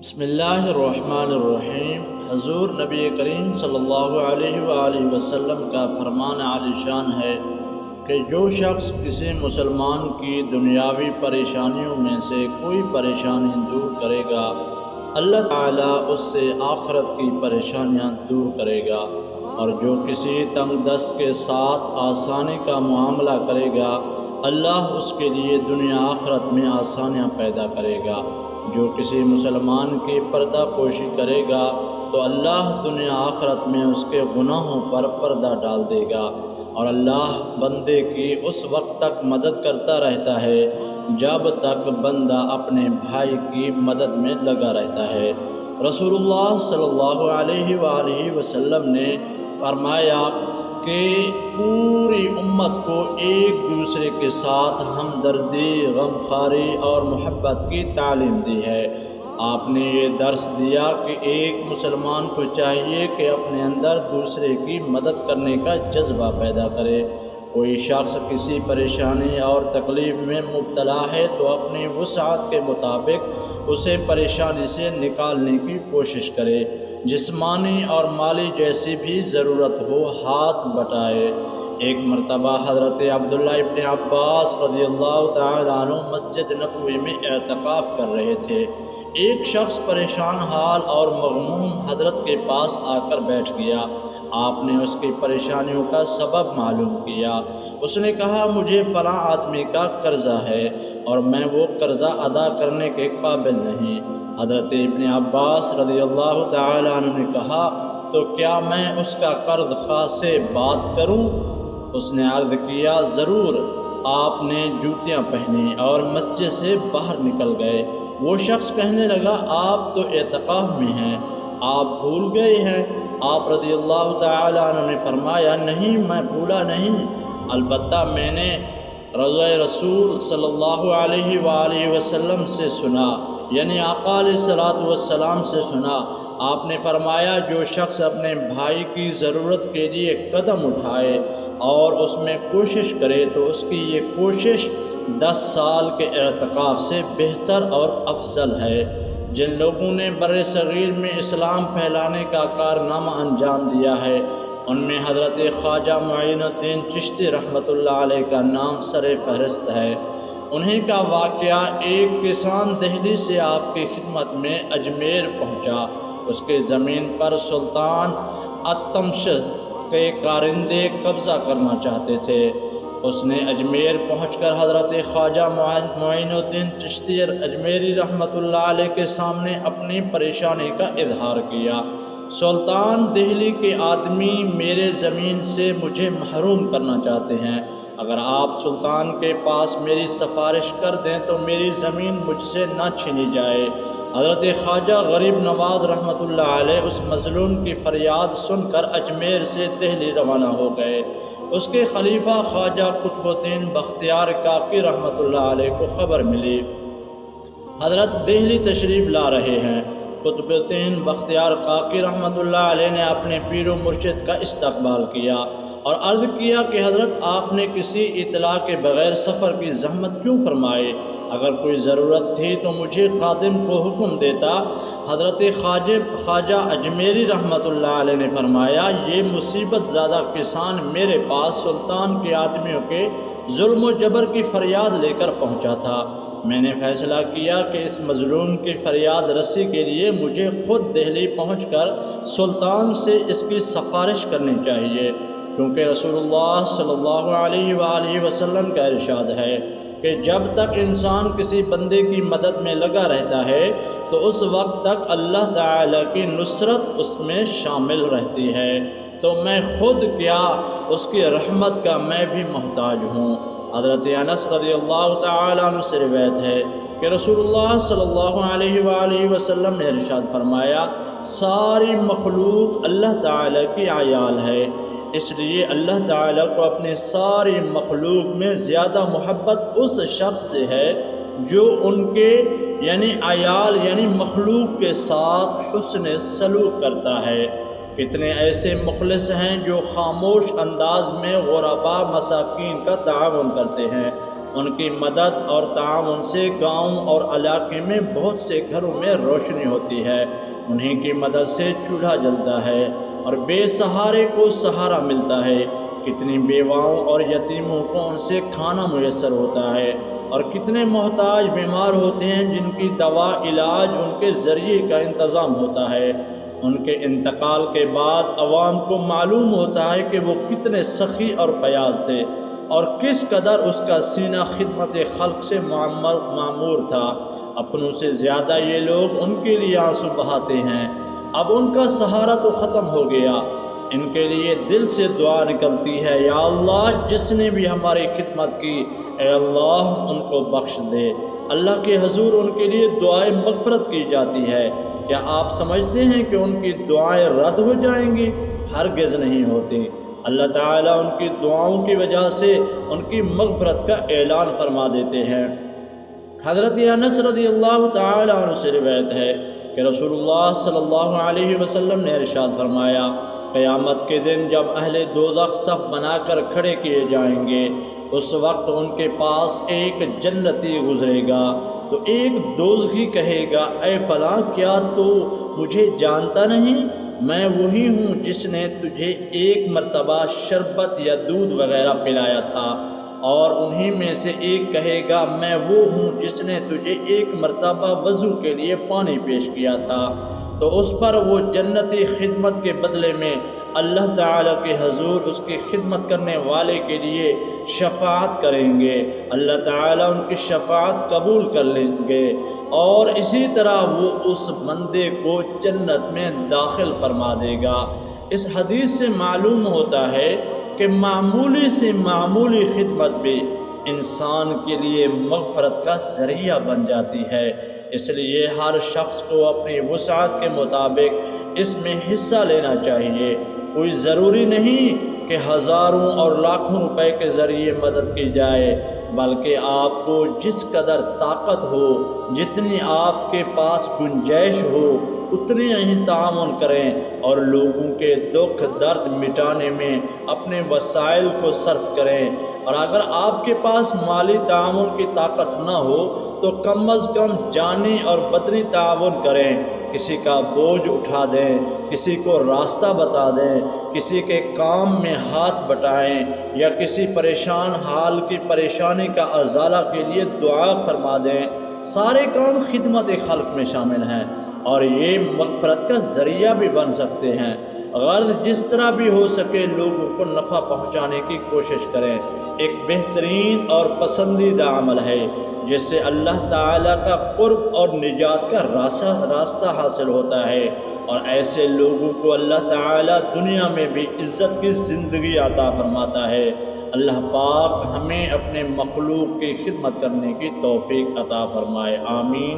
بسم اللہ الرحمن الرحیم۔ حضور نبی کریم صلی اللہ علیہ وآلہ وسلم کا فرمان عالی شان ہے کہ جو شخص کسی مسلمان کی دنیاوی پریشانیوں میں سے کوئی پریشانی دور کرے گا، اللہ تعالیٰ اس سے آخرت کی پریشانیاں دور کرے گا، اور جو کسی تنگ دست کے ساتھ آسانی کا معاملہ کرے گا، اللہ اس کے لیے دنیا آخرت میں آسانیاں پیدا کرے گا۔ جو کسی مسلمان کی پردہ پوشی کرے گا تو اللہ دنیا آخرت میں اس کے گناہوں پر پردہ ڈال دے گا، اور اللہ بندے کی اس وقت تک مدد کرتا رہتا ہے جب تک بندہ اپنے بھائی کی مدد میں لگا رہتا ہے۔ رسول اللہ صلی اللہ علیہ وآلہ وسلم نے فرمایا کہ پوری امت کو ایک دوسرے کے ساتھ ہمدردی، غمخواری اور محبت کی تعلیم دی ہے۔ آپ نے یہ درس دیا کہ ایک مسلمان کو چاہیے کہ اپنے اندر دوسرے کی مدد کرنے کا جذبہ پیدا کرے۔ کوئی شخص کسی پریشانی اور تکلیف میں مبتلا ہے تو اپنی وسعت کے مطابق اسے پریشانی سے نکالنے کی کوشش کرے، جسمانی اور مالی جیسی بھی ضرورت ہو ہاتھ بٹائے۔ ایک مرتبہ حضرت عبداللہ ابن عباس رضی اللہ تعالیٰ عنہ مسجد نبوی میں اعتکاف کر رہے تھے۔ ایک شخص پریشان حال اور مغموم حضرت کے پاس آ کر بیٹھ گیا۔ آپ نے اس کی پریشانیوں کا سبب معلوم کیا۔ اس نے کہا، مجھے فلاں آدمی کا قرضہ ہے اور میں وہ قرضہ ادا کرنے کے قابل نہیں۔ حضرت ابن عباس رضی اللہ تعالیٰ عنہ نے کہا، تو کیا میں اس کا قرض خواہ سے بات کروں؟ اس نے عرض کیا، ضرور۔ آپ نے جوتیاں پہنی اور مسجد سے باہر نکل گئے۔ وہ شخص کہنے لگا، آپ تو اعتکاف میں ہیں، آپ بھول گئے ہیں؟ آپ رضی اللہ تعالیٰ عنہ نے فرمایا، نہیں، میں بھولا نہیں، البتہ میں نے رسول صلی اللہ علیہ وآلہ وسلم سے سنا، یعنی آقا علیہ الصلوۃ والسلام سے سنا۔ آپ نے فرمایا، جو شخص اپنے بھائی کی ضرورت کے لیے قدم اٹھائے اور اس میں کوشش کرے تو اس کی یہ کوشش 10 سال کے اعتکاف سے بہتر اور افضل ہے۔ جن لوگوں نے بر صغیر میں اسلام پھیلانے کا کارنامہ انجام دیا ہے، ان میں حضرت خواجہ معین الدین چشتی رحمۃ اللہ علیہ کا نام سر فہرست ہے۔ انہیں کا واقعہ، ایک کسان دہلی سے آپ کی خدمت میں اجمیر پہنچا۔ اس کے زمین پر سلطان التمش کے کارندے قبضہ کرنا چاہتے تھے۔ اس نے اجمیر پہنچ کر حضرت خواجہ معین الدین چشتی اجمیری رحمۃ اللہ علیہ کے سامنے اپنی پریشانی کا اظہار کیا۔ سلطان، دہلی کے آدمی میرے زمین سے مجھے محروم کرنا چاہتے ہیں۔ اگر آپ سلطان کے پاس میری سفارش کر دیں تو میری زمین مجھ سے نہ چھینی جائے۔ حضرت خواجہ غریب نواز رحمۃ اللہ علیہ اس مظلوم کی فریاد سن کر اجمیر سے دہلی روانہ ہو گئے۔ اس کے خلیفہ خواجہ قطب الدین بختیار کاکی رحمۃ اللہ علیہ کو خبر ملی، حضرت دہلی تشریف لا رہے ہیں۔ قطب الدین بختیار کاکی رحمۃ اللہ علیہ نے اپنے پیر و مرشد کا استقبال کیا اور عرض کیا کہ حضرت، آپ نے کسی اطلاع کے بغیر سفر کی زحمت کیوں فرمائی؟ اگر کوئی ضرورت تھی تو مجھے خادم کو حکم دیتا۔ حضرت خواجہ اجمیری رحمۃ اللہ علیہ نے فرمایا، یہ مصیبت زدہ کسان میرے پاس سلطان کے آدمیوں کے ظلم و جبر کی فریاد لے کر پہنچا تھا۔ میں نے فیصلہ کیا کہ اس مظلوم کی فریاد رسی کے لیے مجھے خود دہلی پہنچ کر سلطان سے اس کی سفارش کرنی چاہیے، کیونکہ رسول اللہ صلی اللہ علیہ وآلہ وسلم کا ارشاد ہے کہ جب تک انسان کسی بندے کی مدد میں لگا رہتا ہے تو اس وقت تک اللہ تعالیٰ کی نصرت اس میں شامل رہتی ہے، تو میں خود کیا، اس کی رحمت کا میں بھی محتاج ہوں۔ حضرت انس رضی اللہ تعالیٰ عنہ سے روایت ہے کہ رسول اللہ صلی اللہ علیہ وآلہ وسلم نے ارشاد فرمایا، ساری مخلوق اللہ تعالیٰ کی عیال ہے، اس لیے اللہ تعالیٰ کو اپنی ساری مخلوق میں زیادہ محبت اس شخص سے ہے جو ان کے یعنی عیال یعنی مخلوق کے ساتھ حسن سلوک کرتا ہے۔ کتنے ایسے مخلص ہیں جو خاموش انداز میں غرباء مساکین کا تعاون کرتے ہیں، ان کی مدد اور تعاون سے گاؤں اور علاقے میں بہت سے گھروں میں روشنی ہوتی ہے، انہیں کی مدد سے چولہا جلتا ہے اور بے سہارے کو سہارا ملتا ہے، کتنی بیواؤں اور یتیموں کو ان سے کھانا میسر ہوتا ہے، اور کتنے محتاج بیمار ہوتے ہیں جن کی دوا علاج ان کے ذریعے کا انتظام ہوتا ہے۔ ان کے انتقال کے بعد عوام کو معلوم ہوتا ہے کہ وہ کتنے سخی اور فیاض تھے اور کس قدر اس کا سینہ خدمت خلق سے معمور تھا۔ اپنوں سے زیادہ یہ لوگ ان کے لیے آنسو بہاتے ہیں۔ اب ان کا سہارا تو ختم ہو گیا، ان کے لیے دل سے دعا نکلتی ہے، یا اللہ جس نے بھی ہماری خدمت کی، اے اللہ ان کو بخش دے۔ اللہ کے حضور ان کے لیے دعائیں مغفرت کی جاتی ہے۔ کیا آپ سمجھتے ہیں کہ ان کی دعائیں رد ہو جائیں گی؟ ہرگز نہیں ہوتی۔ اللہ تعالیٰ ان کی دعاؤں کی وجہ سے ان کی مغفرت کا اعلان فرما دیتے ہیں۔ حضرت انس رضی اللہ تعالیٰ عنہ سے روایت ہے کہ رسول اللہ صلی اللہ علیہ وسلم نے ارشاد فرمایا، قیامت کے دن جب اہل دوزخ صف بنا کر کھڑے کیے جائیں گے، اس وقت ان کے پاس ایک جنتی گزرے گا تو ایک دوزخی کہے گا، اے فلاں کیا تو مجھے جانتا نہیں؟ میں وہی ہوں جس نے تجھے ایک مرتبہ شربت یا دودھ وغیرہ پلایا تھا۔ اور انہی میں سے ایک کہے گا، میں وہ ہوں جس نے تجھے ایک مرتبہ وضو کے لیے پانی پیش کیا تھا۔ تو اس پر وہ جنتی خدمت کے بدلے میں اللہ تعالیٰ کے حضور اس کی خدمت کرنے والے کے لیے شفاعت کریں گے، اللہ تعالیٰ ان کی شفاعت قبول کر لیں گے، اور اسی طرح وہ اس بندے کو جنت میں داخل فرما دے گا۔ اس حدیث سے معلوم ہوتا ہے کہ معمولی سے معمولی خدمت بھی انسان کے لیے مغفرت کا ذریعہ بن جاتی ہے۔ اس لیے ہر شخص کو اپنی وسعت کے مطابق اس میں حصہ لینا چاہیے۔ کوئی ضروری نہیں کہ ہزاروں اور لاکھوں روپے کے ذریعے مدد کی جائے، بلکہ آپ کو جس قدر طاقت ہو، جتنی آپ کے پاس گنجائش ہو، اتنے ہی تعاون کریں اور لوگوں کے دکھ درد مٹانے میں اپنے وسائل کو صرف کریں۔ اور اگر آپ کے پاس مالی تعاون کی طاقت نہ ہو تو کم از کم جانی اور بدنی تعاون کریں، کسی کا بوجھ اٹھا دیں، کسی کو راستہ بتا دیں، کسی کے کام میں ہاتھ بٹائیں، یا کسی پریشان حال کی پریشانی کا ازالہ کے لیے دعا فرما دیں۔ سارے کام خدمت خلق میں شامل ہیں اور یہ مغفرت کا ذریعہ بھی بن سکتے ہیں۔ غرض جس طرح بھی ہو سکے لوگوں کو نفع پہنچانے کی کوشش کریں، ایک بہترین اور پسندیدہ عمل ہے جس سے اللہ تعالیٰ کا قرب اور نجات کا راستہ حاصل ہوتا ہے، اور ایسے لوگوں کو اللہ تعالیٰ دنیا میں بھی عزت کی زندگی عطا فرماتا ہے۔ اللہ پاک ہمیں اپنے مخلوق کی خدمت کرنے کی توفیق عطا فرمائے، آمین۔